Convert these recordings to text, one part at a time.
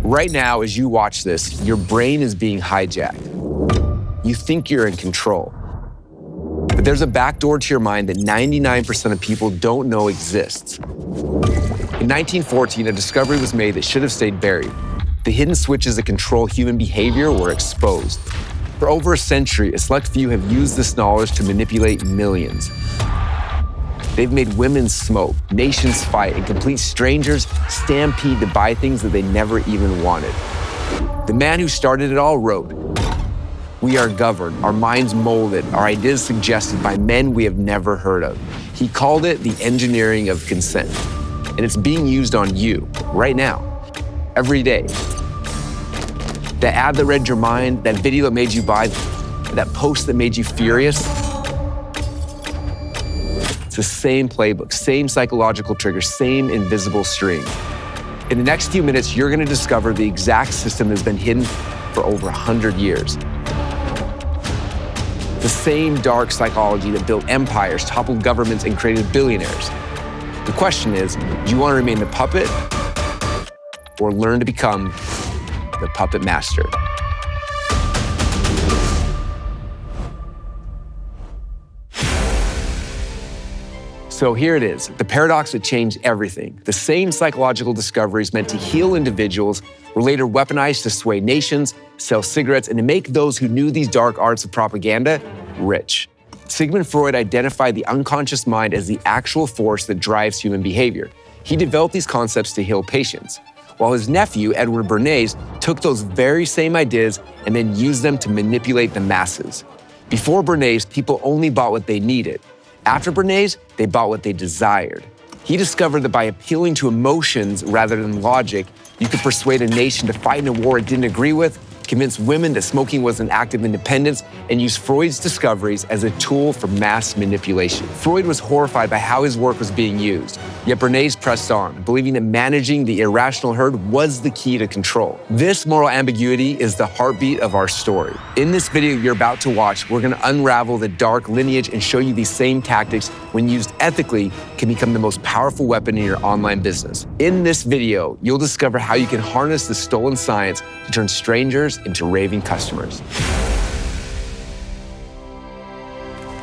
Right now, as you watch this, your brain is being hijacked. You think you're in control. But there's a backdoor to your mind that 99% of people don't know exists. In 1914, a discovery was made that should have stayed buried. The hidden switches that control human behavior were exposed. For over a century, a select few have used this knowledge to manipulate millions. They've made women smoke, nations fight, and complete strangers stampede to buy things that they never even wanted. The man who started it all wrote, "We are governed, our minds molded, our ideas suggested by men we have never heard of." He called it the engineering of consent. And it's being used on you right now, every day. That ad that read your mind, that video that made you buy, that post that made you furious, it's the same playbook, same psychological trigger, same invisible string. In the next few minutes, you're gonna discover the exact system that's been hidden for over 100 years. The same dark psychology that built empires, toppled governments, and created billionaires. The question is, do you want to remain the puppet or learn to become the puppet master? So here it is, the paradox that changed everything. The same psychological discoveries meant to heal individuals were later weaponized to sway nations, sell cigarettes, and to make those who knew these dark arts of propaganda rich. Sigmund Freud identified the unconscious mind as the actual force that drives human behavior. He developed these concepts to heal patients, while his nephew, Edward Bernays, took those very same ideas and then used them to manipulate the masses. Before Bernays, people only bought what they needed. After Bernays, they bought what they desired. He discovered that by appealing to emotions rather than logic, you could persuade a nation to fight in a war it didn't agree with, convince women that smoking was an act of independence, and use Freud's discoveries as a tool for mass manipulation. Freud was horrified by how his work was being used, yet Bernays pressed on, believing that managing the irrational herd was the key to control. This moral ambiguity is the heartbeat of our story. In this video you're about to watch, we're gonna unravel the dark lineage and show you these same tactics, when used ethically, can become the most powerful weapon in your online business. In this video, you'll discover how you can harness the stolen science to turn strangers into raving customers.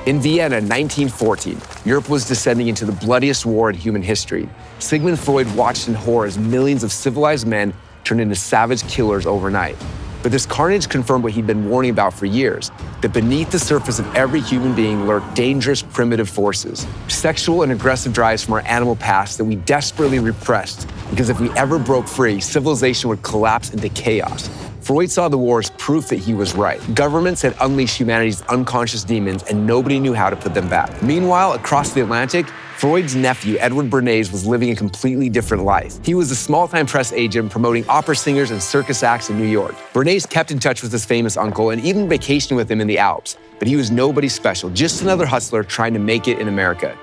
In Vienna, 1914, Europe was descending into the bloodiest war in human history. Sigmund Freud watched in horror as millions of civilized men turned into savage killers overnight. But this carnage confirmed what he'd been warning about for years, that beneath the surface of every human being lurked dangerous, primitive forces, sexual and aggressive drives from our animal past that we desperately repressed, because if we ever broke free, civilization would collapse into chaos. Freud saw the war as proof that he was right. Governments had unleashed humanity's unconscious demons, and nobody knew how to put them back. Meanwhile, across the Atlantic, Freud's nephew, Edward Bernays, was living a completely different life. He was a small-time press agent promoting opera singers and circus acts in New York. Bernays kept in touch with his famous uncle and even vacationed with him in the Alps. But he was nobody special, just another hustler trying to make it in America.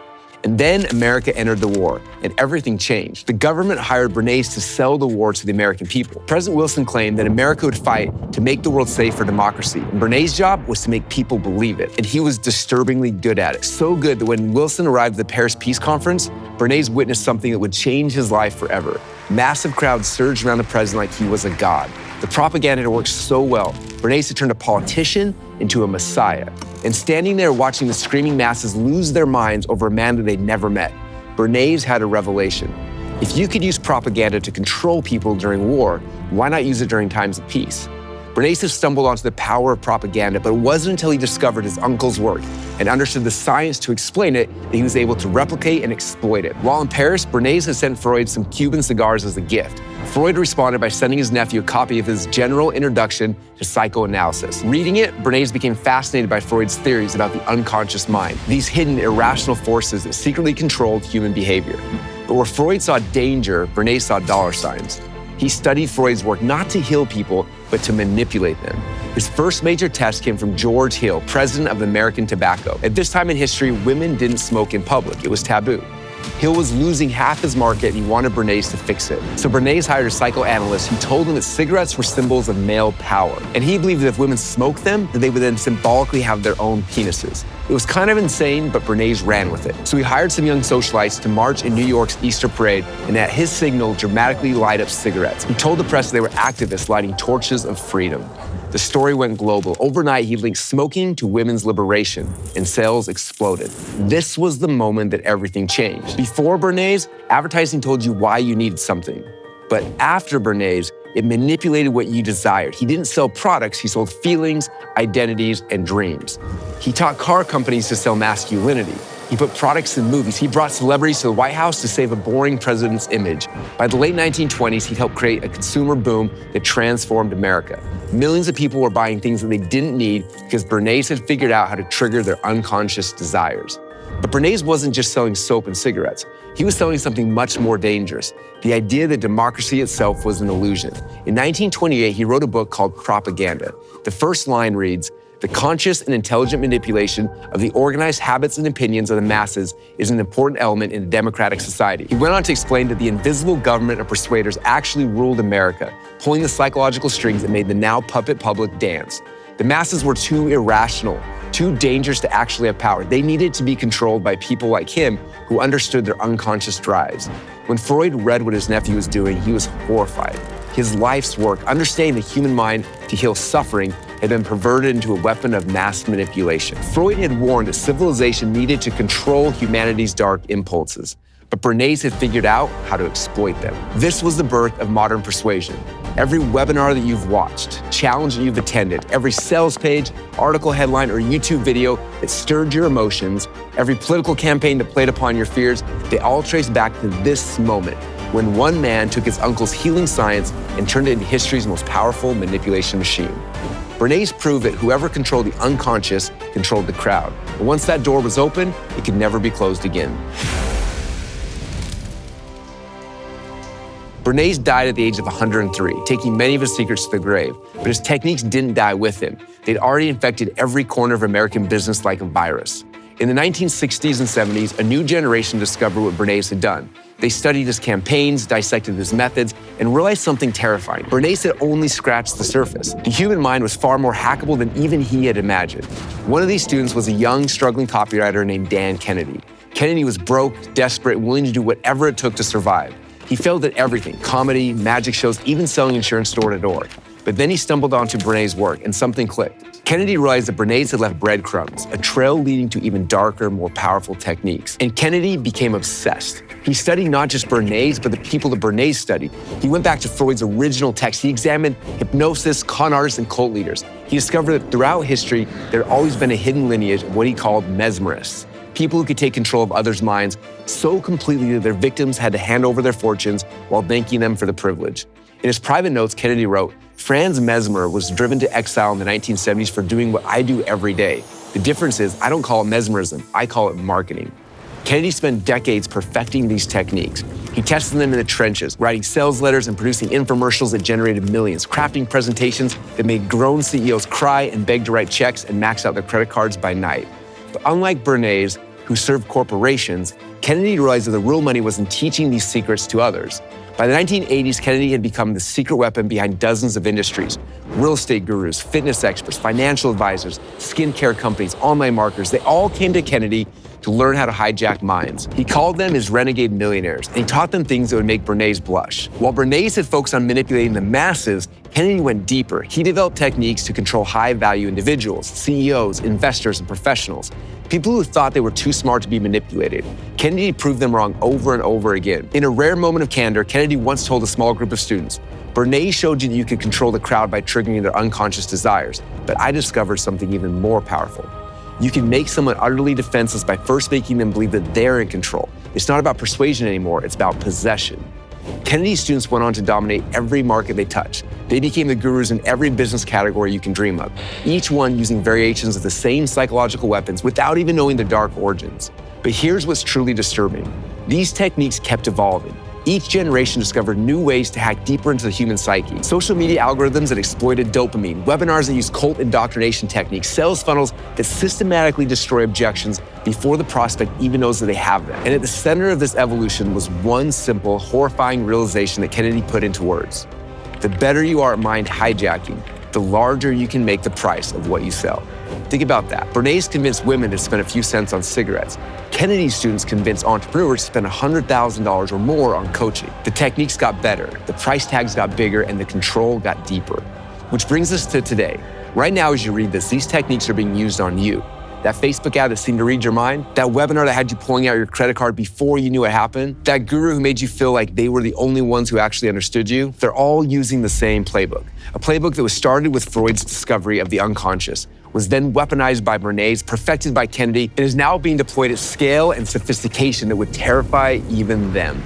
And then America entered the war, and everything changed. The government hired Bernays to sell the war to the American people. President Wilson claimed that America would fight to make the world safe for democracy, and Bernays' job was to make people believe it. And he was disturbingly good at it. So good that when Wilson arrived at the Paris Peace Conference, Bernays witnessed something that would change his life forever. Massive crowds surged around the president like he was a god. The propaganda had worked so well, Bernays had turned a politician into a messiah. And standing there watching the screaming masses lose their minds over a man that they'd never met, Bernays had a revelation. If you could use propaganda to control people during war, why not use it during times of peace? Bernays had stumbled onto the power of propaganda, but it wasn't until he discovered his uncle's work and understood the science to explain it that he was able to replicate and exploit it. While in Paris, Bernays had sent Freud some Cuban cigars as a gift. Freud responded by sending his nephew a copy of his General Introduction to Psychoanalysis. Reading it, Bernays became fascinated by Freud's theories about the unconscious mind, these hidden irrational forces that secretly controlled human behavior. But where Freud saw danger, Bernays saw dollar signs. He studied Freud's work not to heal people, but to manipulate them. His first major test came from George Hill, president of American Tobacco. At this time in history, women didn't smoke in public. It was taboo. Hill was losing half his market and he wanted Bernays to fix it. So Bernays hired a psychoanalyst who told him that cigarettes were symbols of male power. And he believed that if women smoked them, that they would then symbolically have their own penises. It was kind of insane, but Bernays ran with it. So he hired some young socialites to march in New York's Easter Parade and at his signal dramatically light up cigarettes. He told the press they were activists lighting torches of freedom. The story went global. Overnight, he linked smoking to women's liberation, and sales exploded. This was the moment that everything changed. Before Bernays, advertising told you why you needed something. But after Bernays, it manipulated what you desired. He didn't sell products, he sold feelings, identities, and dreams. He taught car companies to sell masculinity. He put products in movies. He brought celebrities to the White House to save a boring president's image. By the late 1920s, he helped create a consumer boom that transformed America. Millions of people were buying things that they didn't need because Bernays had figured out how to trigger their unconscious desires. But Bernays wasn't just selling soap and cigarettes. He was selling something much more dangerous, the idea that democracy itself was an illusion. In 1928, he wrote a book called Propaganda. The first line reads, "The conscious and intelligent manipulation of the organized habits and opinions of the masses is an important element in a democratic society." He went on to explain that the invisible government of persuaders actually ruled America, pulling the psychological strings that made the now puppet public dance. The masses were too irrational, too dangerous to actually have power. They needed to be controlled by people like him who understood their unconscious drives. When Freud read what his nephew was doing, he was horrified. His life's work, understanding the human mind to heal suffering, had been perverted into a weapon of mass manipulation. Freud had warned that civilization needed to control humanity's dark impulses, but Bernays had figured out how to exploit them. This was the birth of modern persuasion. Every webinar that you've watched, challenge that you've attended, every sales page, article headline, or YouTube video that stirred your emotions, every political campaign that played upon your fears, they all trace back to this moment, when one man took his uncle's healing science and turned it into history's most powerful manipulation machine. Bernays proved that whoever controlled the unconscious controlled the crowd. But once that door was open, it could never be closed again. Bernays died at the age of 103, taking many of his secrets to the grave, but his techniques didn't die with him. They'd already infected every corner of American business like a virus. In the 1960s and 70s, a new generation discovered what Bernays had done. They studied his campaigns, dissected his methods, and realized something terrifying. Bernays had only scratched the surface. The human mind was far more hackable than even he had imagined. One of these students was a young, struggling copywriter named Dan Kennedy. Kennedy was broke, desperate, and willing to do whatever it took to survive. He failed at everything, comedy, magic shows, even selling insurance door to door. But then he stumbled onto Bernays' work and something clicked. Kennedy realized that Bernays had left breadcrumbs, a trail leading to even darker, more powerful techniques. And Kennedy became obsessed. He studied not just Bernays, but the people that Bernays studied. He went back to Freud's original text. He examined hypnosis, con artists, and cult leaders. He discovered that throughout history, there had always been a hidden lineage of what he called mesmerists. People who could take control of others' minds so completely that their victims had to hand over their fortunes while thanking them for the privilege. In his private notes, Kennedy wrote, "Franz Mesmer was driven to exile in the 1970s for doing what I do every day. The difference is I don't call it mesmerism, I call it marketing." Kennedy spent decades perfecting these techniques. He tested them in the trenches, writing sales letters and producing infomercials that generated millions, crafting presentations that made grown CEOs cry and beg to write checks and max out their credit cards by night. But unlike Bernays, who served corporations, Kennedy realized that the real money was in teaching these secrets to others. By the 1980s, Kennedy had become the secret weapon behind dozens of industries. Real estate gurus, fitness experts, financial advisors, skincare companies, online marketers, they all came to Kennedy to learn how to hijack minds. He called them his renegade millionaires, and he taught them things that would make Bernays blush. While Bernays had focused on manipulating the masses, Kennedy went deeper. He developed techniques to control high-value individuals, CEOs, investors, and professionals. People who thought they were too smart to be manipulated. Kennedy proved them wrong over and over again. In a rare moment of candor, Kennedy once told a small group of students, "Bernays showed you that you could control the crowd by triggering their unconscious desires, but I discovered something even more powerful. You can make someone utterly defenseless by first making them believe that they're in control. It's not about persuasion anymore, it's about possession." Kennedy's students went on to dominate every market they touched. They became the gurus in every business category you can dream of, each one using variations of the same psychological weapons without even knowing their dark origins. But here's what's truly disturbing. These techniques kept evolving. Each generation discovered new ways to hack deeper into the human psyche. Social media algorithms that exploited dopamine, webinars that use cult indoctrination techniques, sales funnels that systematically destroy objections before the prospect even knows that they have them. And at the center of this evolution was one simple, horrifying realization that Kennedy put into words. The better you are at mind hijacking, the larger you can make the price of what you sell. Think about that. Bernays convinced women to spend a few cents on cigarettes. Kennedy's students convinced entrepreneurs to spend $100,000 or more on coaching. The techniques got better, the price tags got bigger, and the control got deeper. Which brings us to today. Right now, as you read this, these techniques are being used on you. That Facebook ad that seemed to read your mind, that webinar that had you pulling out your credit card before you knew it happened, that guru who made you feel like they were the only ones who actually understood you, they're all using the same playbook. A playbook that was started with Freud's discovery of the unconscious, was then weaponized by Bernays, perfected by Kennedy, and is now being deployed at scale and sophistication that would terrify even them.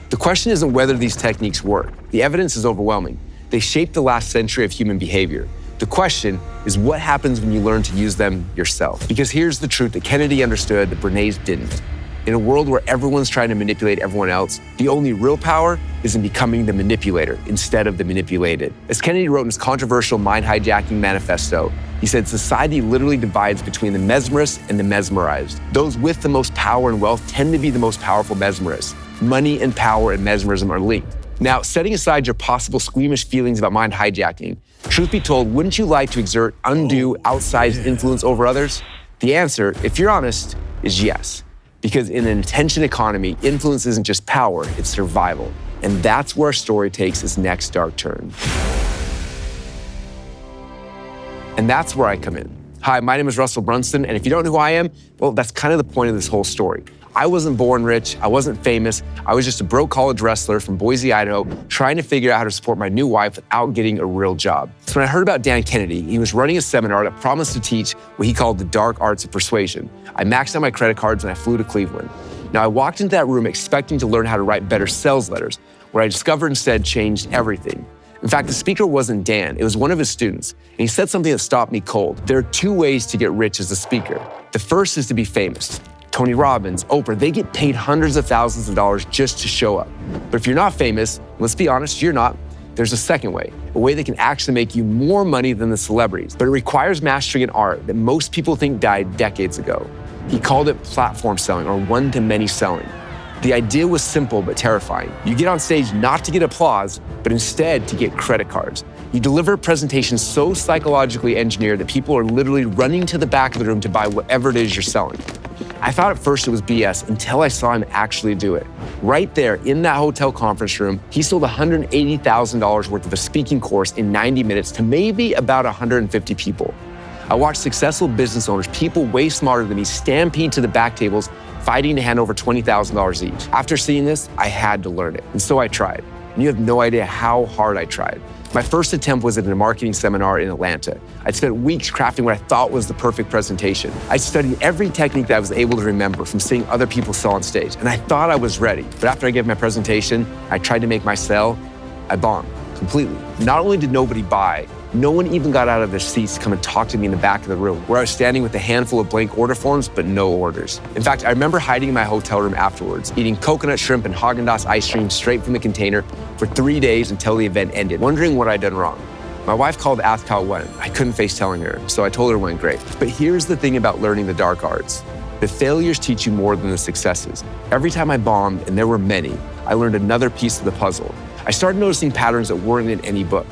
The question isn't whether these techniques work. The evidence is overwhelming. They shaped the last century of human behavior. The question is what happens when you learn to use them yourself? Because here's the truth that Kennedy understood that Bernays didn't. In a world where everyone's trying to manipulate everyone else, the only real power is in becoming the manipulator instead of the manipulated. As Kennedy wrote in his controversial mind hijacking manifesto, he said society literally divides between the mesmerists and the mesmerized. Those with the most power and wealth tend to be the most powerful mesmerists. Money and power and mesmerism are linked. Now, setting aside your possible squeamish feelings about mind hijacking, truth be told, wouldn't you like to exert undue, outsized influence over others? The answer, if you're honest, is yes. Because in an attention economy, influence isn't just power, it's survival. And that's where our story takes its next dark turn. And that's where I come in. Hi, my name is Russell Brunson, and if you don't know who I am, well, that's kind of the point of this whole story. I wasn't born rich, I wasn't famous, I was just a broke college wrestler from Boise, Idaho, trying to figure out how to support my new wife without getting a real job. So when I heard about Dan Kennedy, he was running a seminar that promised to teach what he called the dark arts of persuasion. I maxed out my credit cards and I flew to Cleveland. Now I walked into that room expecting to learn how to write better sales letters. What I discovered instead changed everything. In fact, the speaker wasn't Dan, it was one of his students. And he said something that stopped me cold. There are two ways to get rich as a speaker. The first is to be famous. Tony Robbins, Oprah, they get paid hundreds of thousands of dollars just to show up. But if you're not famous, let's be honest, you're not, there's a second way, a way that can actually make you more money than the celebrities. But it requires mastering an art that most people think died decades ago. He called it platform selling or one-to-many selling. The idea was simple but terrifying. You get on stage not to get applause, but instead to get credit cards. You deliver a presentation so psychologically engineered that people are literally running to the back of the room to buy whatever it is you're selling. I thought at first it was BS until I saw him actually do it. Right there in that hotel conference room, he sold $180,000 worth of a speaking course in 90 minutes to maybe about 150 people. I watched successful business owners, people way smarter than me, stampede to the back tables, fighting to hand over $20,000 each. After seeing this, I had to learn it, and so I tried. And you have no idea how hard I tried. My first attempt was at a marketing seminar in Atlanta. I'd spent weeks crafting what I thought was the perfect presentation. I studied every technique that I was able to remember from seeing other people sell on stage, and I thought I was ready. But after I gave my presentation, I tried to make my sell, I bombed completely. Not only did nobody buy, no one even got out of their seats to come and talk to me in the back of the room, where I was standing with a handful of blank order forms, but no orders. In fact, I remember hiding in my hotel room afterwards, eating coconut shrimp and Haagen-Dazs ice cream straight from the container for 3 days until the event ended, wondering what I'd done wrong. My wife called to ask how it went. I couldn't face telling her, so I told her it went great. But here's the thing about learning the dark arts. The failures teach you more than the successes. Every time I bombed, and there were many, I learned another piece of the puzzle. I started noticing patterns that weren't in any book.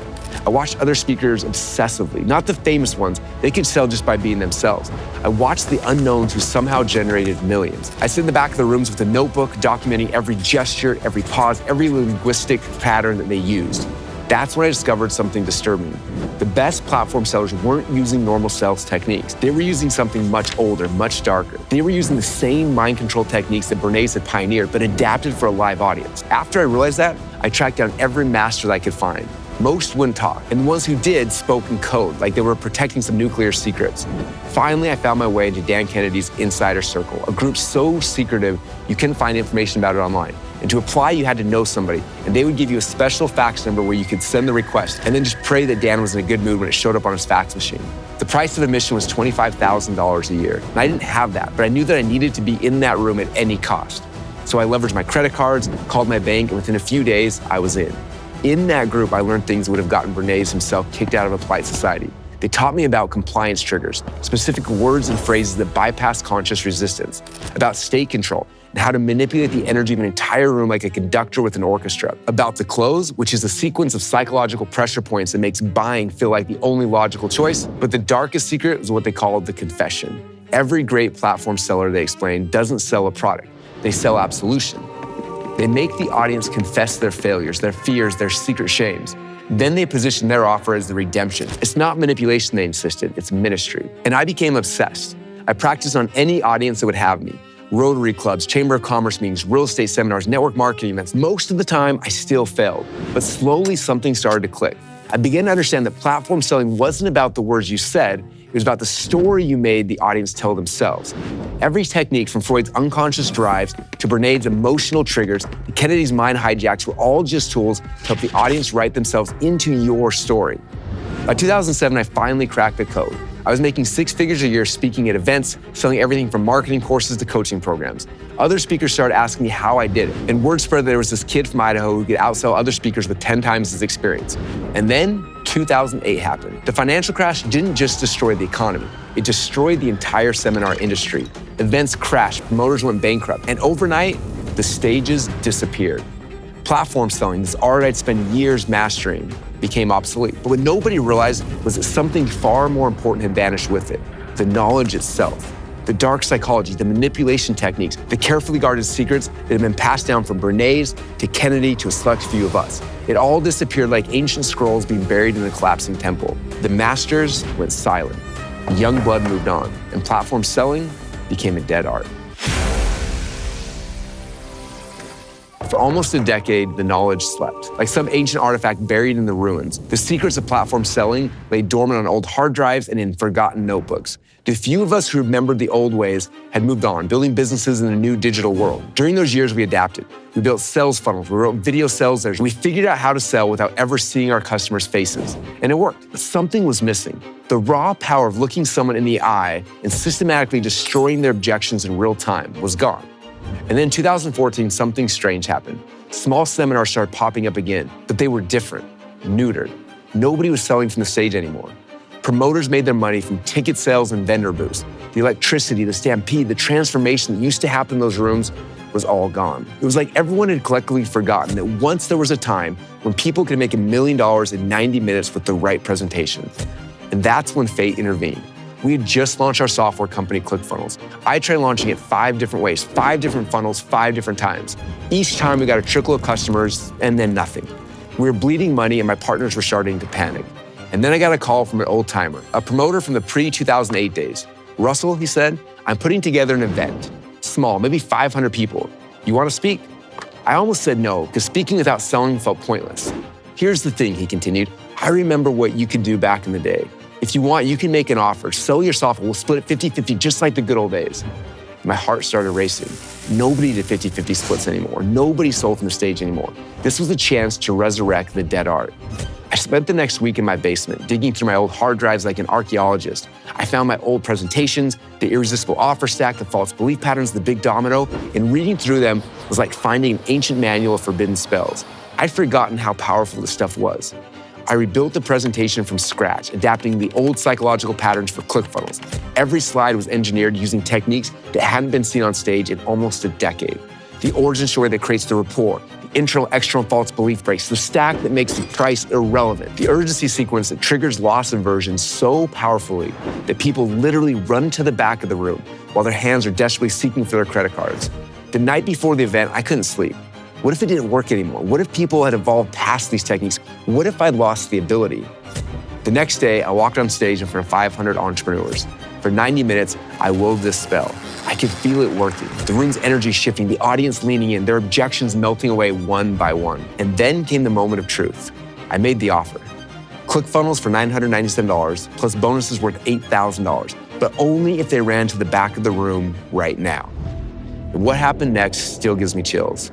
I watched other speakers obsessively, not the famous ones. They could sell just by being themselves. I watched the unknowns who somehow generated millions. I sit in the back of the rooms with a notebook documenting every gesture, every pause, every linguistic pattern that they used. That's when I discovered something disturbing. The best platform sellers weren't using normal sales techniques. They were using something much older, much darker. They were using the same mind control techniques that Bernays had pioneered, but adapted for a live audience. After I realized that, I tracked down every master that I could find. Most wouldn't talk, and the ones who did spoke in code, like they were protecting some nuclear secrets. Finally, I found my way into Dan Kennedy's Insider Circle, a group so secretive you couldn't find information about it online. And to apply, you had to know somebody, and they would give you a special fax number where you could send the request, and then just pray that Dan was in a good mood when it showed up on his fax machine. The price of admission was $25,000 a year, and I didn't have that, but I knew that I needed to be in that room at any cost. So I leveraged my credit cards, called my bank, and within a few days, I was in. In that group, I learned things that would have gotten Bernays himself kicked out of a polite society. They taught me about compliance triggers, specific words and phrases that bypass conscious resistance, about state control, and how to manipulate the energy of an entire room like a conductor with an orchestra, about the close, which is a sequence of psychological pressure points that makes buying feel like the only logical choice. But the darkest secret is what they call the confession. Every great platform seller, they explain, doesn't sell a product. They sell absolution. They make the audience confess their failures, their fears, their secret shames. Then they position their offer as the redemption. It's not manipulation, they insisted, it's ministry. And I became obsessed. I practiced on any audience that would have me. Rotary clubs, Chamber of Commerce meetings, real estate seminars, network marketing events. Most of the time, I still failed. But slowly, something started to click. I began to understand that platform selling wasn't about the words you said, it was about the story you made the audience tell themselves. Every technique from Freud's unconscious drives to Bernays' emotional triggers to Kennedy's mind hijacks were all just tools to help the audience write themselves into your story. By 2007, I finally cracked the code. I was making 6 figures a year speaking at events, selling everything from marketing courses to coaching programs. Other speakers started asking me how I did it, and word spread that there was this kid from Idaho who could outsell other speakers with 10 times his experience. And then 2008 happened. The financial crash didn't just destroy the economy, it destroyed the entire seminar industry. Events crashed, promoters went bankrupt, and overnight, the stages disappeared. Platform selling, this art I'd spent years mastering, became obsolete. But what nobody realized was that something far more important had vanished with it: the knowledge itself. The dark psychology, the manipulation techniques, the carefully guarded secrets that had been passed down from Bernays to Kennedy to a select few of us. It all disappeared like ancient scrolls being buried in a collapsing temple. The masters went silent. Young blood moved on, and platform selling became a dead art. For almost a decade, the knowledge slept. Like some ancient artifact buried in the ruins, the secrets of platform selling lay dormant on old hard drives and in forgotten notebooks. The few of us who remembered the old ways had moved on, building businesses in a new digital world. During those years, we adapted. We built sales funnels, we wrote video sales letters, we figured out how to sell without ever seeing our customers' faces. And it worked, but something was missing. The raw power of looking someone in the eye and systematically destroying their objections in real time was gone. And then in 2014, something strange happened. Small seminars started popping up again, but they were different, neutered. Nobody was selling from the stage anymore. Promoters made their money from ticket sales and vendor booths. The electricity, the stampede, the transformation that used to happen in those rooms was all gone. It was like everyone had collectively forgotten that once there was a time when people could make $1 million in 90 minutes with the right presentation. And that's when fate intervened. We had just launched our software company, ClickFunnels. I tried launching it 5 different ways, 5 different funnels, 5 different times. Each time we got a trickle of customers and then nothing. We were bleeding money and my partners were starting to panic. And then I got a call from an old timer, a promoter from the pre-2008 days. Russell, he said, I'm putting together an event. Small, maybe 500 people. You want to speak? I almost said no, because speaking without selling felt pointless. Here's the thing, he continued. I remember what you could do back in the day. If you want, you can make an offer, sell your software, we'll split it 50-50, just like the good old days. My heart started racing. Nobody did 50-50 splits anymore. Nobody sold from the stage anymore. This was a chance to resurrect the dead art. I spent the next week in my basement, digging through my old hard drives like an archaeologist. I found my old presentations, the irresistible offer stack, the false belief patterns, the big domino, and reading through them was like finding an ancient manual of forbidden spells. I'd forgotten how powerful this stuff was. I rebuilt the presentation from scratch, adapting the old psychological patterns for ClickFunnels. Every slide was engineered using techniques that hadn't been seen on stage in almost a decade. The origin story that creates the rapport, the internal, external false belief breaks, the stack that makes the price irrelevant, the urgency sequence that triggers loss aversion so powerfully that people literally run to the back of the room while their hands are desperately seeking for their credit cards. The night before the event, I couldn't sleep. What if it didn't work anymore? What if people had evolved past these techniques? What if I'd lost the ability? The next day, I walked on stage in front of 500 entrepreneurs. For 90 minutes, I wove this spell. I could feel it working. The room's energy shifting, the audience leaning in, their objections melting away one by one. And then came the moment of truth. I made the offer. ClickFunnels for $997, plus bonuses worth $8,000, but only if they ran to the back of the room right now. And what happened next still gives me chills.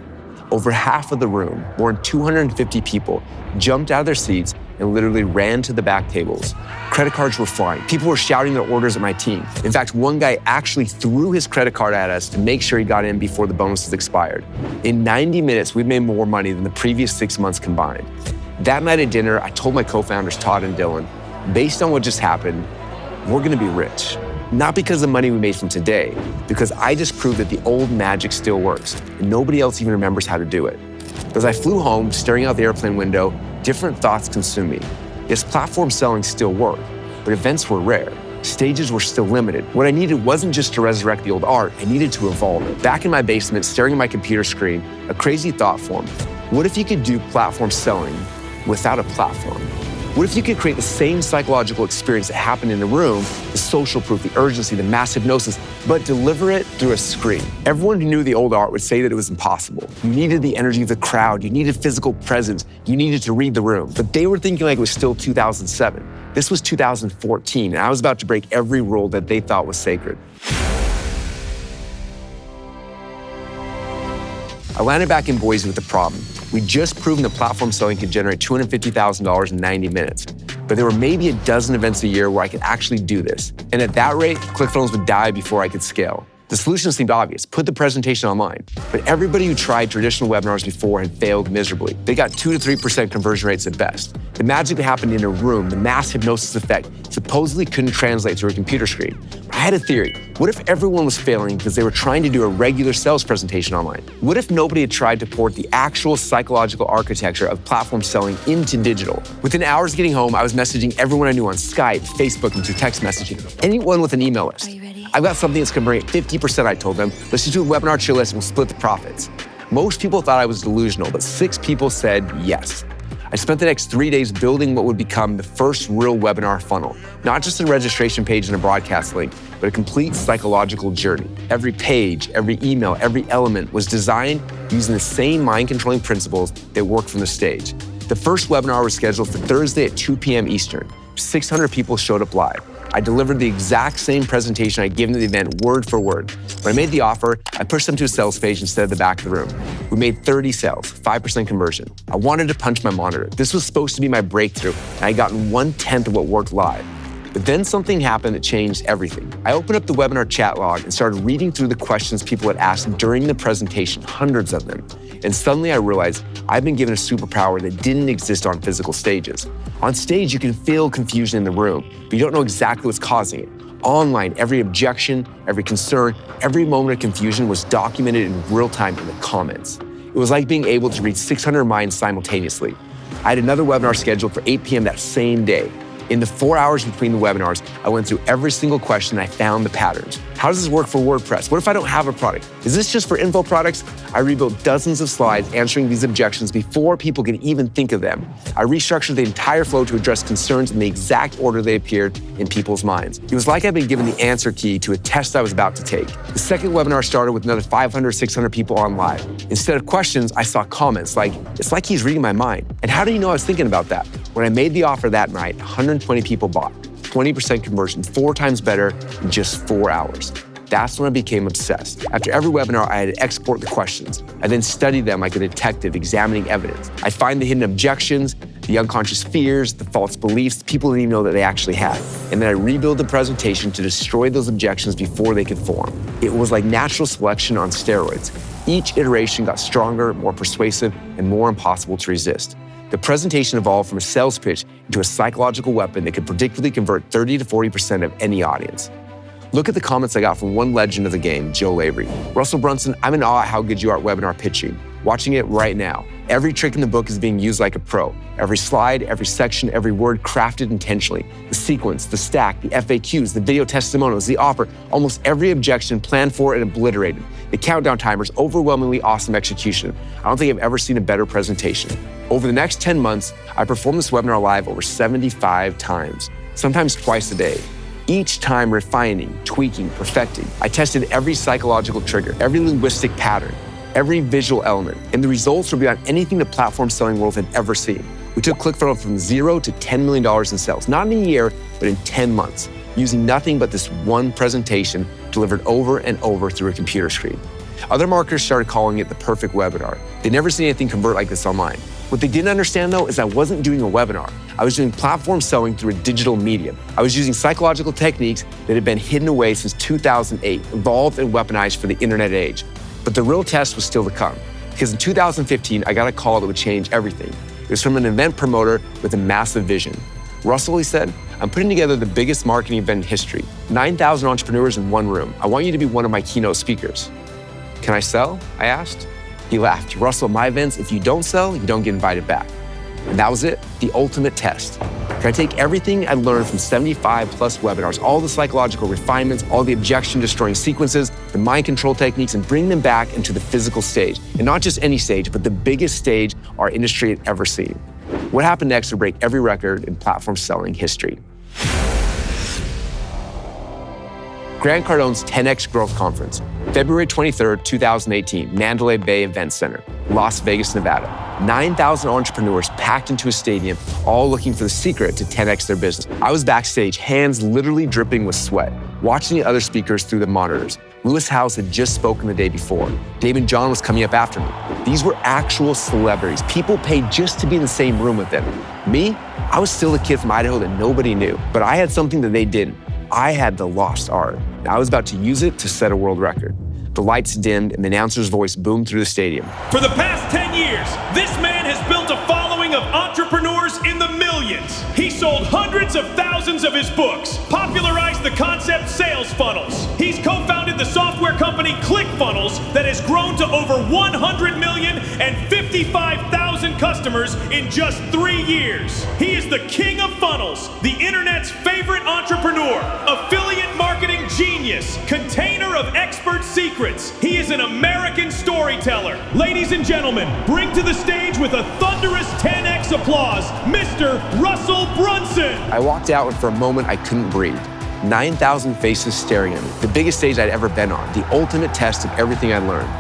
Over half of the room, more than 250 people, jumped out of their seats and literally ran to the back tables. Credit cards were flying. People were shouting their orders at my team. In fact, one guy actually threw his credit card at us to make sure he got in before the bonuses expired. In 90 minutes, we'd made more money than the previous 6 months combined. That night at dinner, I told my co-founders, Todd and Dylan, based on what just happened, we're gonna be rich. Not because of the money we made from today, because I just proved that the old magic still works, and nobody else even remembers how to do it. As I flew home, staring out the airplane window, different thoughts consumed me. Yes, platform selling still worked, but events were rare. Stages were still limited. What I needed wasn't just to resurrect the old art, I needed to evolve it. Back in my basement, staring at my computer screen, a crazy thought formed. What if you could do platform selling without a platform? What if you could create the same psychological experience that happened in the room, the social proof, the urgency, the mass hypnosis, but deliver it through a screen? Everyone who knew the old art would say that it was impossible. You needed the energy of the crowd, you needed physical presence, you needed to read the room. But they were thinking like it was still 2007. This was 2014, and I was about to break every rule that they thought was sacred. I landed back in Boise with a problem. We'd just proven that platform selling could generate $250,000 in 90 minutes. But there were maybe a dozen events a year where I could actually do this. And at that rate, ClickFunnels would die before I could scale. The solution seemed obvious, put the presentation online. But everybody who tried traditional webinars before had failed miserably. They got 2 to 3% conversion rates at best. The magic that happened in a room, the mass hypnosis effect, supposedly couldn't translate through a computer screen. I had a theory. What if everyone was failing because they were trying to do a regular sales presentation online? What if nobody had tried to port the actual psychological architecture of platform selling into digital? Within hours of getting home, I was messaging everyone I knew on Skype, Facebook, and through text messaging. Anyone with an email list. Are you ready? I've got something that's gonna bring 50%, I told them. Let's just do a webinar chill list and we'll split the profits. Most people thought I was delusional, but 6 people said yes. I spent the next 3 days building what would become the first real webinar funnel. Not just a registration page and a broadcast link, but a complete psychological journey. Every page, every email, every element was designed using the same mind-controlling principles that worked from the stage. The first webinar was scheduled for Thursday at 2 p.m. Eastern. 600 people showed up live. I delivered the exact same presentation I'd given to the event word for word. When I made the offer, I pushed them to a sales page instead of the back of the room. We made 30 sales, 5% conversion. I wanted to punch my monitor. This was supposed to be my breakthrough, and I had gotten 1/10 of what worked live. But then something happened that changed everything. I opened up the webinar chat log and started reading through the questions people had asked during the presentation, hundreds of them. And suddenly I realized I've been given a superpower that didn't exist on physical stages. On stage, you can feel confusion in the room, but you don't know exactly what's causing it. Online, every objection, every concern, every moment of confusion was documented in real time in the comments. It was like being able to read 600 minds simultaneously. I had another webinar scheduled for 8 p.m. that same day. In the 4 hours between the webinars, I went through every single question and I found the patterns. How does this work for WordPress? What if I don't have a product? Is this just for info products? I rebuilt dozens of slides answering these objections before people could even think of them. I restructured the entire flow to address concerns in the exact order they appeared in people's minds. It was like I'd been given the answer key to a test I was about to take. The second webinar started with another 500, 600 people on live. Instead of questions, I saw comments like, "It's like he's reading my mind." And how do you know I was thinking about that? When I made the offer that night, 120 people bought. 20% conversion, 4 times better in just 4 hours. That's when I became obsessed. After every webinar, I had to export the questions. I then studied them like a detective examining evidence. I'd find the hidden objections, the unconscious fears, the false beliefs people didn't even know that they actually had. And then I rebuild the presentation to destroy those objections before they could form. It was like natural selection on steroids. Each iteration got stronger, more persuasive, and more impossible to resist. The presentation evolved from a sales pitch into a psychological weapon that could predictably convert 30 to 40% of any audience. Look at the comments I got from one legend of the game, Joe Lavery. "Russell Brunson, I'm in awe at how good you are at webinar pitching. Watching it right now. Every trick in the book is being used like a pro. Every slide, every section, every word crafted intentionally. The sequence, the stack, the FAQs, the video testimonials, the offer, almost every objection planned for and obliterated. The countdown timers, overwhelmingly awesome execution. I don't think I've ever seen a better presentation." Over the next 10 months, I performed this webinar live over 75 times, sometimes twice a day. Each time refining, tweaking, perfecting. I tested every psychological trigger, every linguistic pattern, every visual element, and the results were beyond anything the platform selling world had ever seen. We took ClickFunnels from 0 to $10 million in sales, not in a year, but in 10 months, using nothing but this one presentation delivered over and over through a computer screen. Other marketers started calling it the perfect webinar. They'd never seen anything convert like this online. What they didn't understand though is I wasn't doing a webinar. I was doing platform selling through a digital medium. I was using psychological techniques that had been hidden away since 2008, evolved and weaponized for the internet age. But the real test was still to come. Because in 2015, I got a call that would change everything. It was from an event promoter with a massive vision. Russell, he said, I'm putting together the biggest marketing event in history. 9,000 entrepreneurs in one room. I want you to be one of my keynote speakers. Can I sell? I asked. He laughed. Russell, at my events, if you don't sell, you don't get invited back. And that was it, the ultimate test. Can I take everything I learned from 75 plus webinars, all the psychological refinements, all the objection-destroying sequences, the mind control techniques, and bring them back into the physical stage? And not just any stage, but the biggest stage our industry had ever seen. What happened next would break every record in platform selling history. Grant Cardone's 10X Growth Conference, February 23rd, 2018, Mandalay Bay Event Center, Las Vegas, Nevada. 9,000 entrepreneurs packed into a stadium, all looking for the secret to 10X their business. I was backstage, hands literally dripping with sweat, watching the other speakers through the monitors. Lewis Howes had just spoken the day before. Damon John was coming up after me. These were actual celebrities. People paid just to be in the same room with them. Me, I was still a kid from Idaho that nobody knew, but I had something that they didn't. I had the lost art. And I was about to use it to set a world record. The lights dimmed and the announcer's voice boomed through the stadium. For the past 10 years, this man has built a following of entrepreneurs in the millions. He sold hundreds of thousands of his books, popularized the concept sales funnels. He's co-founded the software company ClickFunnels that has grown to over 100 million and 55,000 customers in just 3 years. He is the king of funnels, the internet's favorite entrepreneur, affiliate marketing genius, container of expert secrets. He is an American storyteller. Ladies and gentlemen, bring to the stage with a thunderous 10X applause, Mr. Russell Brunson. I walked out and for a moment I couldn't breathe. 9,000 faces staring at me, the biggest stage I'd ever been on, the ultimate test of everything I learned.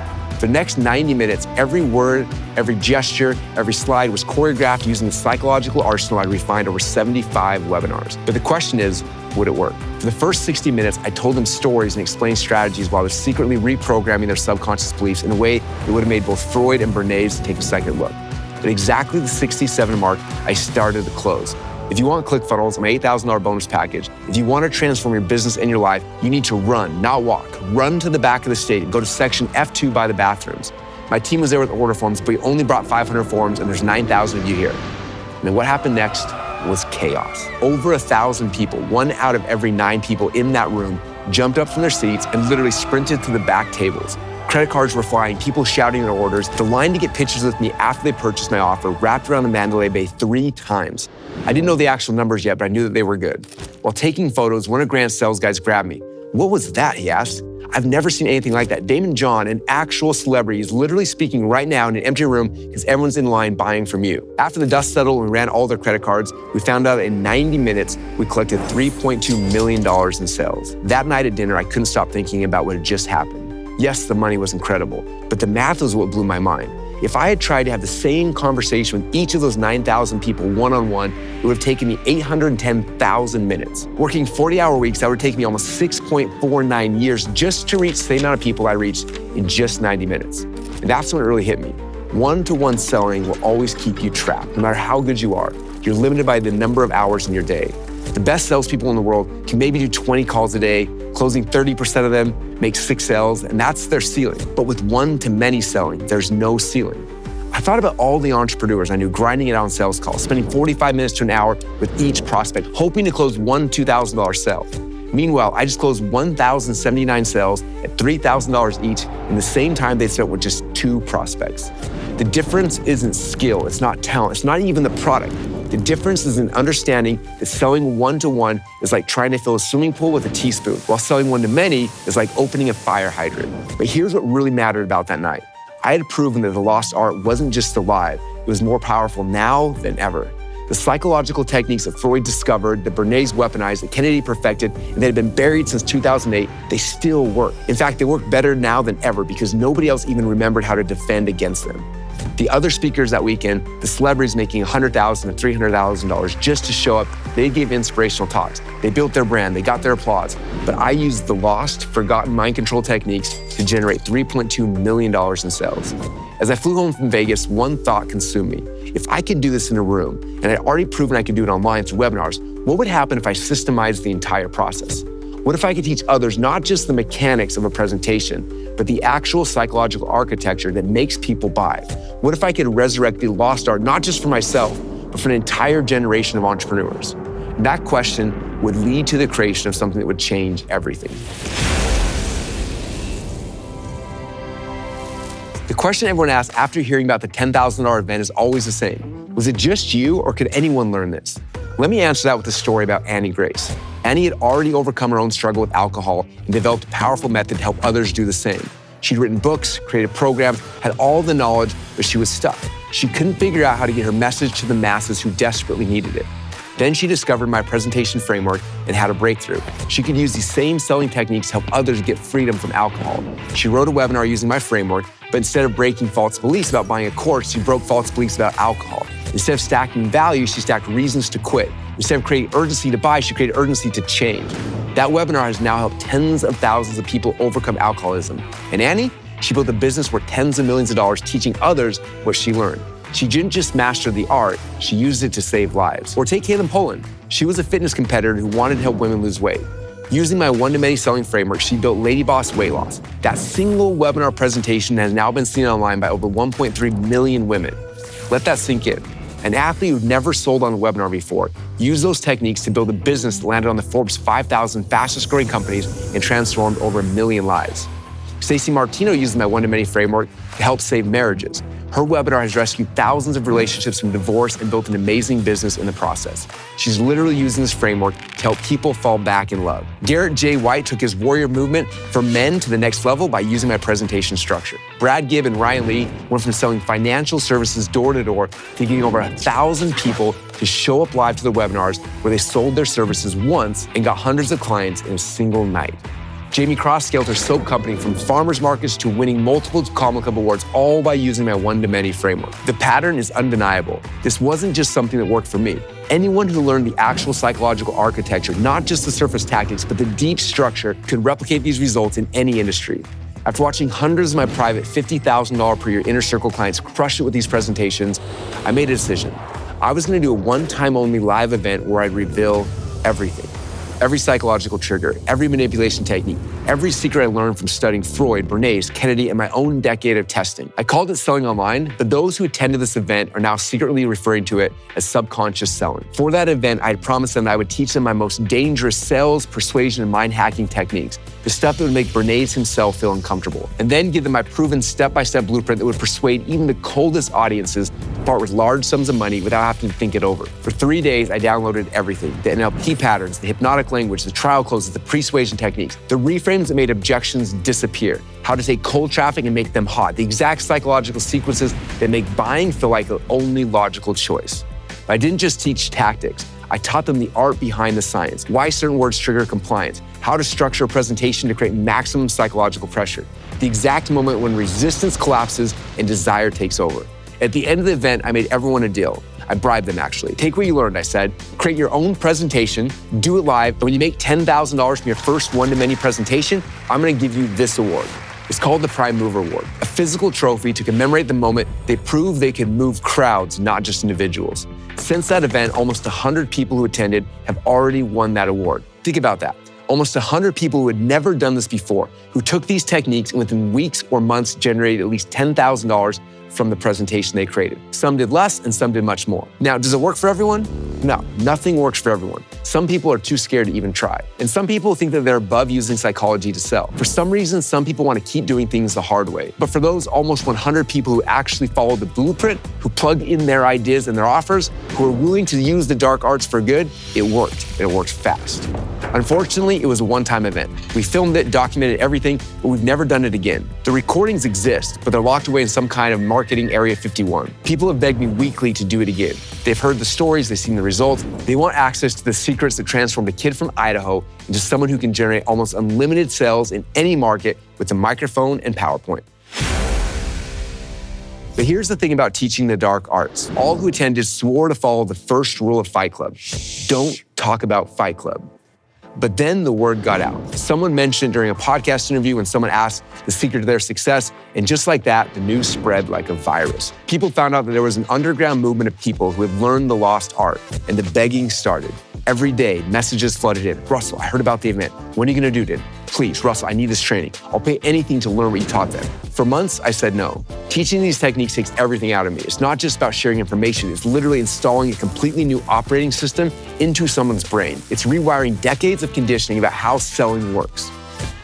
For the next 90 minutes, every word, every gesture, every slide was choreographed using the psychological arsenal I'd refined over 75 webinars. But the question is, would it work? For the first 60 minutes, I told them stories and explained strategies while they're secretly reprogramming their subconscious beliefs in a way that would have made both Freud and Bernays take a second look. At exactly the 67 mark, I started to close. If you want ClickFunnels, my $8,000 bonus package, if you want to transform your business and your life, you need to run, not walk. Run to the back of the stadium. Go to section F2 by the bathrooms. My team was there with order forms, but we only brought 500 forms, and there's 9,000 of you here. And then what happened next was chaos. Over 1,000 people, 1 out of every 9 people in that room, jumped up from their seats and literally sprinted to the back tables. Credit cards were flying, people shouting their orders. The line to get pictures with me after they purchased my offer wrapped around the Mandalay Bay 3 times. I didn't know the actual numbers yet, but I knew that they were good. While taking photos, one of Grant's sales guys grabbed me. What was that, he asked. I've never seen anything like that. Damon John, an actual celebrity, is literally speaking right now in an empty room because everyone's in line buying from you. After the dust settled and we ran all their credit cards, we found out in 90 minutes, we collected $3.2 million in sales. That night at dinner, I couldn't stop thinking about what had just happened. Yes, the money was incredible, but the math was what blew my mind. If I had tried to have the same conversation with each of those 9,000 people one-on-one, it would have taken me 810,000 minutes. Working 40-hour weeks, that would take me almost 6.49 years just to reach the same amount of people I reached in just 90 minutes. And that's when it really hit me. One-to-one selling will always keep you trapped, no matter how good you are. You're limited by the number of hours in your day. The best salespeople in the world can maybe do 20 calls a day, closing 30% of them, make 6 sales, and that's their ceiling. But with one-to-many selling, there's no ceiling. I thought about all the entrepreneurs I knew grinding it out on sales calls, spending 45 minutes to an hour with each prospect, hoping to close one $2,000 sale. Meanwhile, I just closed 1,079 sales at $3,000 each in the same time they spent with just 2 prospects. The difference isn't skill, it's not talent, it's not even the product. The difference is in understanding that selling one-to-one is like trying to fill a swimming pool with a teaspoon, while selling one-to-many is like opening a fire hydrant. But here's what really mattered about that night. I had proven that the lost art wasn't just alive, it was more powerful now than ever. The psychological techniques that Freud discovered, that Bernays weaponized, that Kennedy perfected, and that had been buried since 2008, they still work. In fact, they work better now than ever because nobody else even remembered how to defend against them. The other speakers that weekend, the celebrities making $100,000 and $300,000 just to show up, they gave inspirational talks. They built their brand, they got their applause. But I used the lost, forgotten mind control techniques to generate $3.2 million in sales. As I flew home from Vegas, one thought consumed me. If I could do this in a room, and I'd already proven I could do it online through webinars, what would happen if I systemized the entire process? What if I could teach others not just the mechanics of a presentation, but the actual psychological architecture that makes people buy? What if I could resurrect the lost art, not just for myself, but for an entire generation of entrepreneurs? And that question would lead to the creation of something that would change everything. The question everyone asks after hearing about the $10,000 event is always the same. Was it just you, or could anyone learn this? Let me answer that with a story about Annie Grace. Annie had already overcome her own struggle with alcohol and developed a powerful method to help others do the same. She'd written books, created programs, had all the knowledge, but she was stuck. She couldn't figure out how to get her message to the masses who desperately needed it. Then she discovered my presentation framework and had a breakthrough. She could use these same selling techniques to help others get freedom from alcohol. She wrote a webinar using my framework, but instead of breaking false beliefs about buying a course, she broke false beliefs about alcohol. Instead of stacking value, she stacked reasons to quit. Instead of creating urgency to buy, she created urgency to change. That webinar has now helped tens of thousands of people overcome alcoholism. And Annie, she built a business worth tens of millions of dollars teaching others what she learned. She didn't just master the art, she used it to save lives. Or take Caitlin Poland. She was a fitness competitor who wanted to help women lose weight. Using my one-to-many selling framework, she built Lady Boss Weight Loss. That single webinar presentation has now been seen online by over 1.3 million women. Let that sink in. An athlete who'd never sold on a webinar before used those techniques to build a business that landed on the Forbes 5,000 fastest growing companies and transformed over 1 million lives. Stacey Martino used my one-to-many framework to help save marriages. Her webinar has rescued thousands of relationships from divorce and built an amazing business in the process. She's literally using this framework to help people fall back in love. Garrett J. White took his warrior movement for men to the next level by using my presentation structure. Brad Gibb and Ryan Lee went from selling financial services door to door to getting over 1,000 people to show up live to their webinars where they sold their services once and got hundreds of clients in a single night. Jamie Cross scaled her soap company from farmers markets to winning multiple Commonwealth Club awards, all by using my one-to-many framework. The pattern is undeniable. This wasn't just something that worked for me. Anyone who learned the actual psychological architecture, not just the surface tactics, but the deep structure, could replicate these results in any industry. After watching hundreds of my private $50,000 per year inner circle clients crush it with these presentations, I made a decision. I was going to do a one-time only live event where I'd reveal everything. Every psychological trigger, every manipulation technique, every secret I learned from studying Freud, Bernays, Kennedy, and my own decade of testing. I called it selling online, but those who attended this event are now secretly referring to it as subconscious selling. For that event, I had promised them that I would teach them my most dangerous sales, persuasion, and mind hacking techniques, the stuff that would make Bernays himself feel uncomfortable, and then give them my proven step-by-step blueprint that would persuade even the coldest audiences to part with large sums of money without having to think it over. For 3 days, I downloaded everything: the NLP patterns, the hypnotic language, the trial closes, the persuasion techniques, the reframes that made objections disappear, how to take cold traffic and make them hot, the exact psychological sequences that make buying feel like the only logical choice. But I didn't just teach tactics. I taught them the art behind the science, why certain words trigger compliance, how to structure a presentation to create maximum psychological pressure, the exact moment when resistance collapses and desire takes over. At the end of the event, I made everyone a deal. I bribed them, actually. Take what you learned, I said. Create your own presentation, do it live, and when you make $10,000 from your first one-to-many presentation, I'm gonna give you this award. It's called the Prime Mover Award, a physical trophy to commemorate the moment they proved they could move crowds, not just individuals. Since that event, almost 100 people who attended have already won that award. Think about that. Almost 100 people who had never done this before, who took these techniques and within weeks or months generated at least $10,000 from the presentation they created. Some did less and some did much more. Now, does it work for everyone? No, nothing works for everyone. Some people are too scared to even try. And some people think that they're above using psychology to sell. For some reason, some people want to keep doing things the hard way. But for those almost 100 people who actually followed the blueprint, who plugged in their ideas and their offers, who are willing to use the dark arts for good, it worked, and it worked fast. Unfortunately, it was a one-time event. We filmed it, documented everything, but we've never done it again. The recordings exist, but they're locked away in some kind of marketing Area 51. People have begged me weekly to do it again. They've heard the stories, they've seen the results. They want access to the secrets that transformed a kid from Idaho into someone who can generate almost unlimited sales in any market with a microphone and PowerPoint. But here's the thing about teaching the dark arts. All who attended swore to follow the first rule of Fight Club. Don't talk about Fight Club. But then the word got out. Someone mentioned during a podcast interview when someone asked the secret to their success, and just like that, the news spread like a virus. People found out that there was an underground movement of people who had learned the lost art, and the begging started. Every day, messages flooded in. Russell, I heard about the event. When are you gonna do it? please, Russell, I need this training. I'll pay anything to learn what you taught them. For months, I said no. Teaching these techniques takes everything out of me. It's not just about sharing information. It's literally installing a completely new operating system into someone's brain. It's rewiring decades of conditioning about how selling works.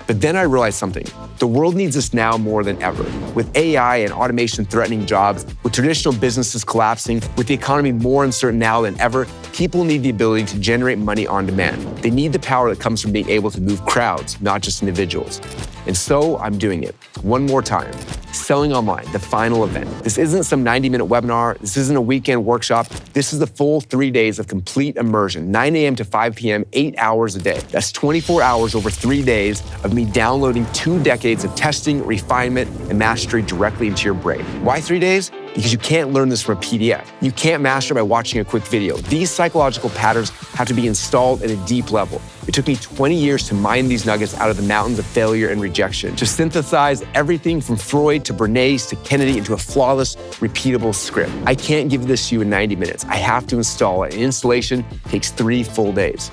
But then I realized something. The world needs us now more than ever. With AI and automation threatening jobs, with traditional businesses collapsing, with the economy more uncertain now than ever, people need the ability to generate money on demand. They need the power that comes from being able to move crowds, not just individuals. And so I'm doing it. One more time. Selling Online, the final event. This isn't some 90-minute webinar. This isn't a weekend workshop. This is the full 3 days of complete immersion, 9 a.m. to 5 p.m., 8 hours a day. That's 24 hours over 3 days of me downloading 2 decades of testing, refinement, and mastery directly into your brain. Why 3 days? Because you can't learn this from a PDF. You can't master by watching a quick video. These psychological patterns have to be installed at a deep level. It took me 20 years to mine these nuggets out of the mountains of failure and rejection, to synthesize everything from Freud to Bernays to Kennedy into a flawless, repeatable script. I can't give this to you in 90 minutes. I have to install it. And installation takes 3 full days.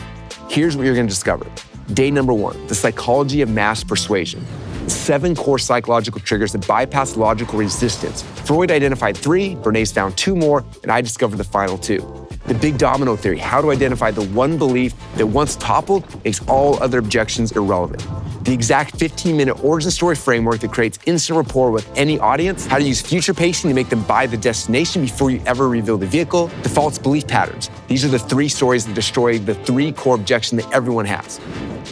Here's what you're going to discover. Day number 1, the psychology of mass persuasion. 7 core psychological triggers that bypass logical resistance. Freud identified 3, Bernays found 2 more, and I discovered the final 2. The big domino theory, how to identify the one belief that once toppled makes all other objections irrelevant. The exact 15-minute origin story framework that creates instant rapport with any audience, how to use future pacing to make them buy the destination before you ever reveal the vehicle, the false belief patterns. These are the 3 stories that destroy the 3 core objections that everyone has.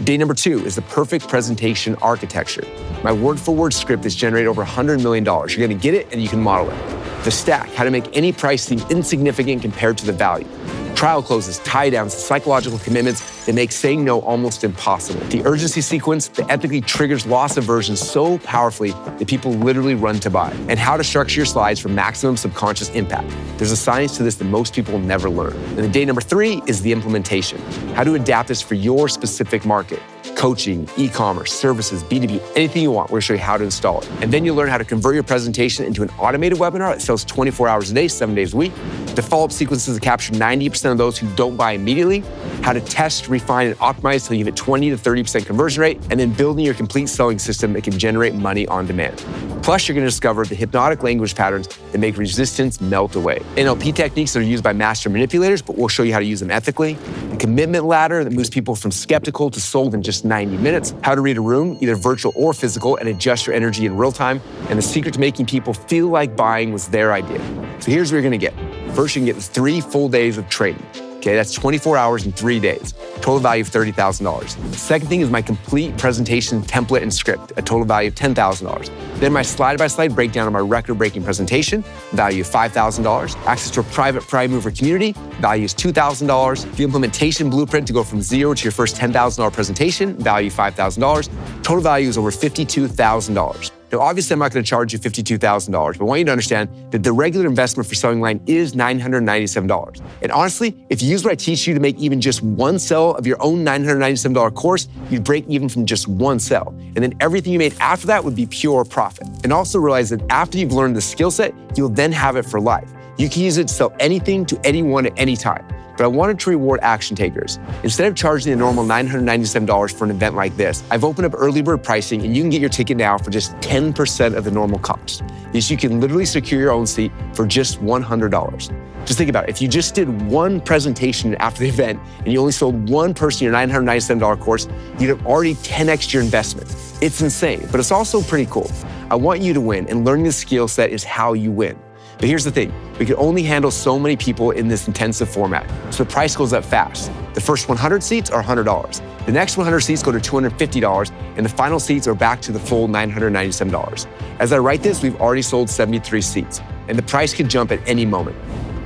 Day number 2 is the perfect presentation architecture. My word-for-word script is generated over $100 million. You're gonna get it and you can model it. The stack, how to make any price seem insignificant compared to the value. Trial closes, tie downs, psychological commitments that make saying no almost impossible. The urgency sequence that ethically triggers loss aversion so powerfully that people literally run to buy. And how to structure your slides for maximum subconscious impact. There's a science to this that most people never learn. And then day number 3 is the implementation. How to adapt this for your specific market. Coaching, e-commerce, services, B2B, anything you want, we're gonna show you how to install it. And then you'll learn how to convert your presentation into an automated webinar that sells 24 hours a day, 7 days a week. The follow-up sequences that capture 90% of those who don't buy immediately. How to test, refine, and optimize till you hit 20 to 30% conversion rate, and then building your complete selling system that can generate money on demand. Plus, you're gonna discover the hypnotic language patterns that make resistance melt away. NLP techniques that are used by master manipulators, but we'll show you how to use them ethically. The commitment ladder that moves people from skeptical to sold in just 90 minutes. How to read a room, either virtual or physical, and adjust your energy in real time. And the secret to making people feel like buying was their idea. So here's what you're gonna get. First, you can get 3 full days of training. Okay, that's 24 hours and 3 days. Total value of $30,000. The second thing is my complete presentation template and script, a total value of $10,000. Then my slide-by-slide breakdown of my record-breaking presentation, value of $5,000. Access to a private Prime Mover community, value is $2,000. The implementation blueprint to go from 0 to your first $10,000 presentation, value $5,000. Total value is over $52,000. Now, obviously, I'm not going to charge you $52,000, but I want you to understand that the regular investment for selling online is $997. And honestly, if you use what I teach you to make even just one sale of your own $997 course, you'd break even from just one sale. And then everything you made after that would be pure profit. And also realize that after you've learned the skill set, you'll then have it for life. You can use it to sell anything to anyone at any time. But I wanted to reward action takers. Instead of charging the normal $997 for an event like this, I've opened up early bird pricing and you can get your ticket now for just 10% of the normal cost. Yes, you can literally secure your own seat for just $100. Just think about it. If you just did one presentation after the event and you only sold one person your $997 course, you'd have already 10x your investment. It's insane, but it's also pretty cool. I want you to win, and learning this skill set is how you win. But here's the thing, we can only handle so many people in this intensive format, so the price goes up fast. The first 100 seats are $100. The next 100 seats go to $250, and the final seats are back to the full $997. As I write this, we've already sold 73 seats, and the price could jump at any moment.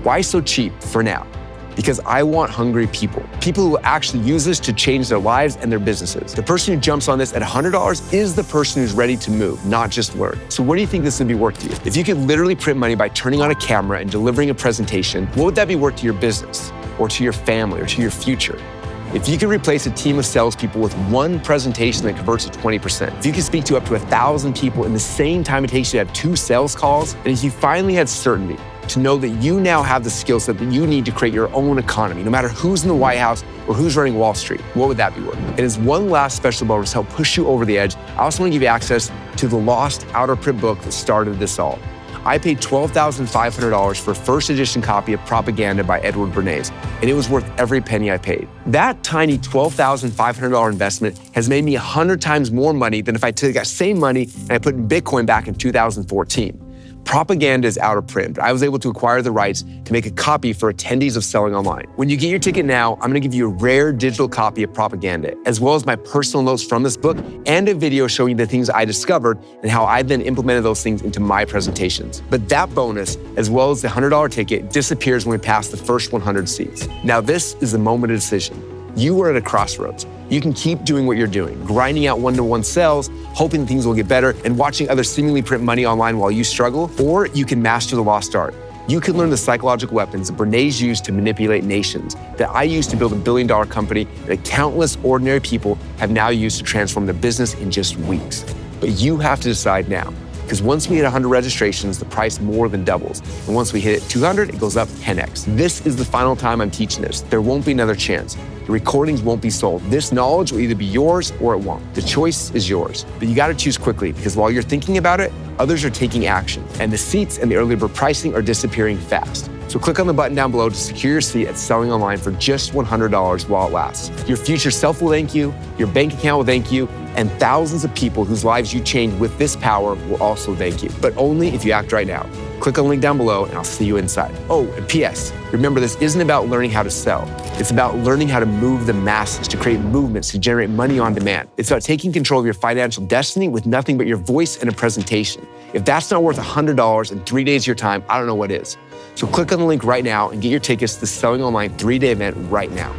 Why so cheap for now? Because I want hungry people who will actually use this to change their lives and their businesses. The person who jumps on this at $100 is the person who's ready to move, not just learn. So what do you think this would be worth to you? If you could literally print money by turning on a camera and delivering a presentation, what would that be worth to your business or to your family or to your future? If you could replace a team of salespeople with one presentation that converts to 20%, if you could speak to up to 1,000 people in the same time it takes you to have 2 sales calls, and if you finally had certainty to know that you now have the skill set that you need to create your own economy, no matter who's in the White House or who's running Wall Street. What would that be worth? And as one last special bonus to help push you over the edge, I also want to give you access to the lost outer print book that started this all. I paid $12,500 for a first edition copy of Propaganda by Bernays, and it was worth every penny I paid. That tiny $12,500 investment has made me 100 times more money than if I took that same money and I put in Bitcoin back in 2014. Propaganda is out of print, but I was able to acquire the rights to make a copy for attendees of Selling Online. When you get your ticket now, I'm gonna give you a rare digital copy of Propaganda, as well as my personal notes from this book and a video showing you the things I discovered and how I then implemented those things into my presentations. But that bonus, as well as the $100 ticket, disappears when we pass the first 100 seats. Now this is a moment of decision. You are at a crossroads. You can keep doing what you're doing, grinding out one-to-one sales, hoping things will get better, and watching others seemingly print money online while you struggle, or you can master the lost art. You can learn the psychological weapons that Bernays used to manipulate nations, that I used to build a billion-dollar company, that countless ordinary people have now used to transform their business in just weeks. But you have to decide now. Because once we hit 100 registrations, the price more than doubles. And once we hit 200, it goes up 10x. This is the final time I'm teaching this. There won't be another chance. The recordings won't be sold. This knowledge will either be yours or it won't. The choice is yours. But you gotta choose quickly, because while you're thinking about it, others are taking action. And the seats and the early bird pricing are disappearing fast. So click on the button down below to secure your seat at Selling Online for just $100 while it lasts. Your future self will thank you, your bank account will thank you, and thousands of people whose lives you changed with this power will also thank you. But only if you act right now. Click on the link down below and I'll see you inside. Oh, and P.S. Remember, this isn't about learning how to sell. It's about learning how to move the masses, to create movements, to generate money on demand. It's about taking control of your financial destiny with nothing but your voice and a presentation. If that's not worth $100 in 3 days of your time, I don't know what is. So click on the link right now and get your tickets to the Selling Online 3-day event right now.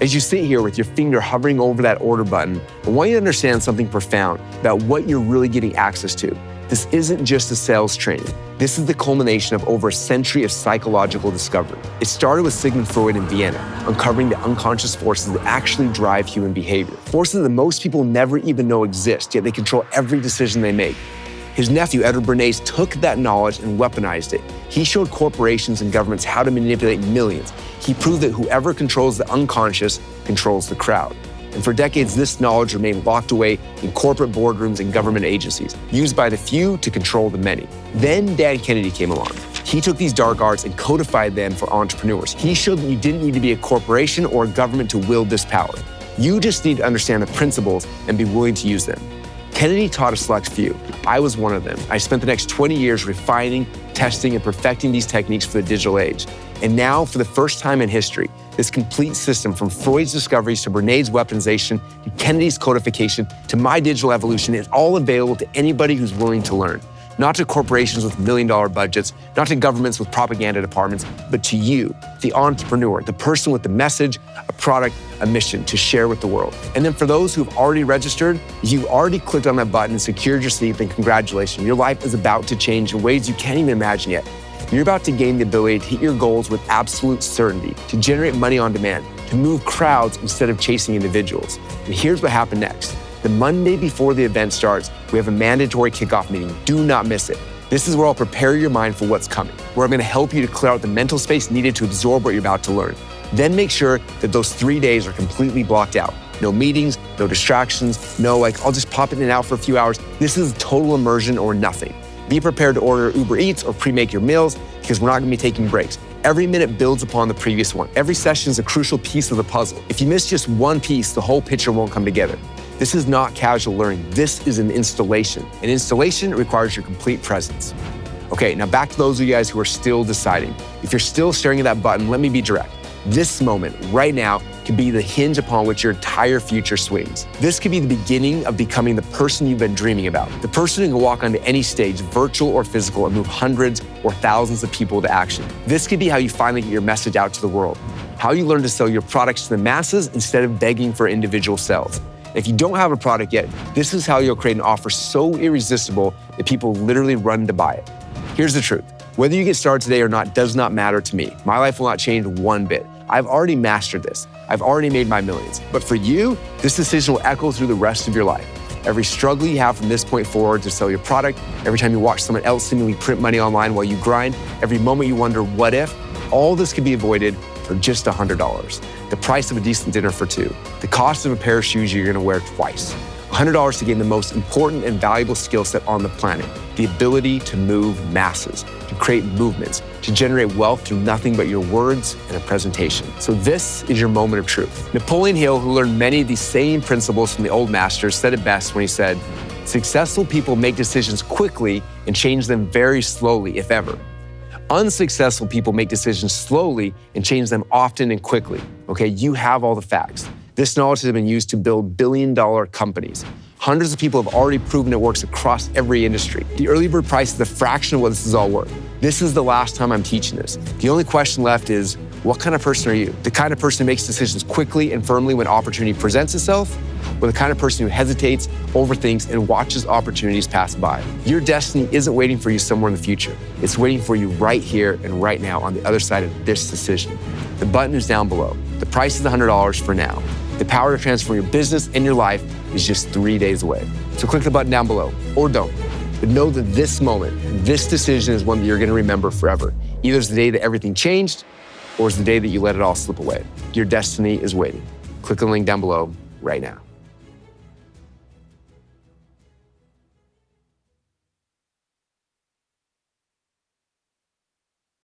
As you sit here with your finger hovering over that order button, I want you to understand something profound about what you're really getting access to. This isn't just a sales training. This is the culmination of over a century of psychological discovery. It started with Sigmund Freud in Vienna, uncovering the unconscious forces that actually drive human behavior. Forces that most people never even know exist, yet they control every decision they make. His nephew, Bernays, took that knowledge and weaponized it. He showed corporations and governments how to manipulate millions. He proved that whoever controls the unconscious controls the crowd. And for decades, this knowledge remained locked away in corporate boardrooms and government agencies, used by the few to control the many. Then Dan Kennedy came along. He took these dark arts and codified them for entrepreneurs. He showed that you didn't need to be a corporation or a government to wield this power. You just need to understand the principles and be willing to use them. Kennedy taught a select few. I was one of them. I spent the next 20 years refining, testing, and perfecting these techniques for the digital age. And now, for the first time in history, this complete system, from Freud's discoveries to Bernays' weaponization to Kennedy's codification to my digital evolution, is all available to anybody who's willing to learn. Not to corporations with million-dollar budgets, not to governments with propaganda departments, but to you, the entrepreneur, the person with the message, a product, a mission to share with the world. And then for those who've already registered, you've already clicked on that button and secured your seat, then congratulations. Your life is about to change in ways you can't even imagine yet. You're about to gain the ability to hit your goals with absolute certainty, to generate money on demand, to move crowds instead of chasing individuals. And here's what happened next. The Monday before the event starts, we have a mandatory kickoff meeting. Do not miss it. This is where I'll prepare your mind for what's coming, where I'm gonna help you to clear out the mental space needed to absorb what you're about to learn. Then make sure that those 3 days are completely blocked out. No meetings, no distractions, no I'll just pop in and out for a few hours. This is total immersion or nothing. Be prepared to order Uber Eats or pre-make your meals, because we're not gonna be taking breaks. Every minute builds upon the previous one. Every session is a crucial piece of the puzzle. If you miss just one piece, the whole picture won't come together. This is not casual learning. This is an installation. An installation requires your complete presence. Okay, now back to those of you guys who are still deciding. If you're still staring at that button, let me be direct. This moment, right now, could be the hinge upon which your entire future swings. This could be the beginning of becoming the person you've been dreaming about. The person who can walk onto any stage, virtual or physical, and move hundreds or thousands of people to action. This could be how you finally get your message out to the world. How you learn to sell your products to the masses instead of begging for individual sales. If you don't have a product yet, this is how you'll create an offer so irresistible that people literally run to buy it. Here's the truth. Whether you get started today or not does not matter to me. My life will not change one bit. I've already mastered this. I've already made my millions. But for you, this decision will echo through the rest of your life. Every struggle you have from this point forward to sell your product, every time you watch someone else seemingly print money online while you grind, every moment you wonder, what if? All this could be avoided for just $100. The price of a decent dinner for two. The cost of a pair of shoes you're gonna wear twice. $100 to gain the most important and valuable skill set on the planet, the ability to move masses, to create movements, to generate wealth through nothing but your words and a presentation. So this is your moment of truth. Napoleon Hill, who learned many of these same principles from the old masters, said it best when he said, "Successful people make decisions quickly and change them very slowly, if ever. Unsuccessful people make decisions slowly and change them often and quickly." Okay, you have all the facts. This knowledge has been used to build billion-dollar companies. Hundreds of people have already proven it works across every industry. The early bird price is a fraction of what this is all worth. This is the last time I'm teaching this. The only question left is, what kind of person are you? The kind of person who makes decisions quickly and firmly when opportunity presents itself, or the kind of person who hesitates, overthinks, and watches opportunities pass by? Your destiny isn't waiting for you somewhere in the future. It's waiting for you right here and right now on the other side of this decision. The button is down below. The price is $100 for now. The power to transform your business and your life is just 3 days away. So click the button down below, or don't. But know that this moment, this decision is one that you're gonna remember forever. Either it's the day that everything changed, or it's the day that you let it all slip away. Your destiny is waiting. Click the link down below right now.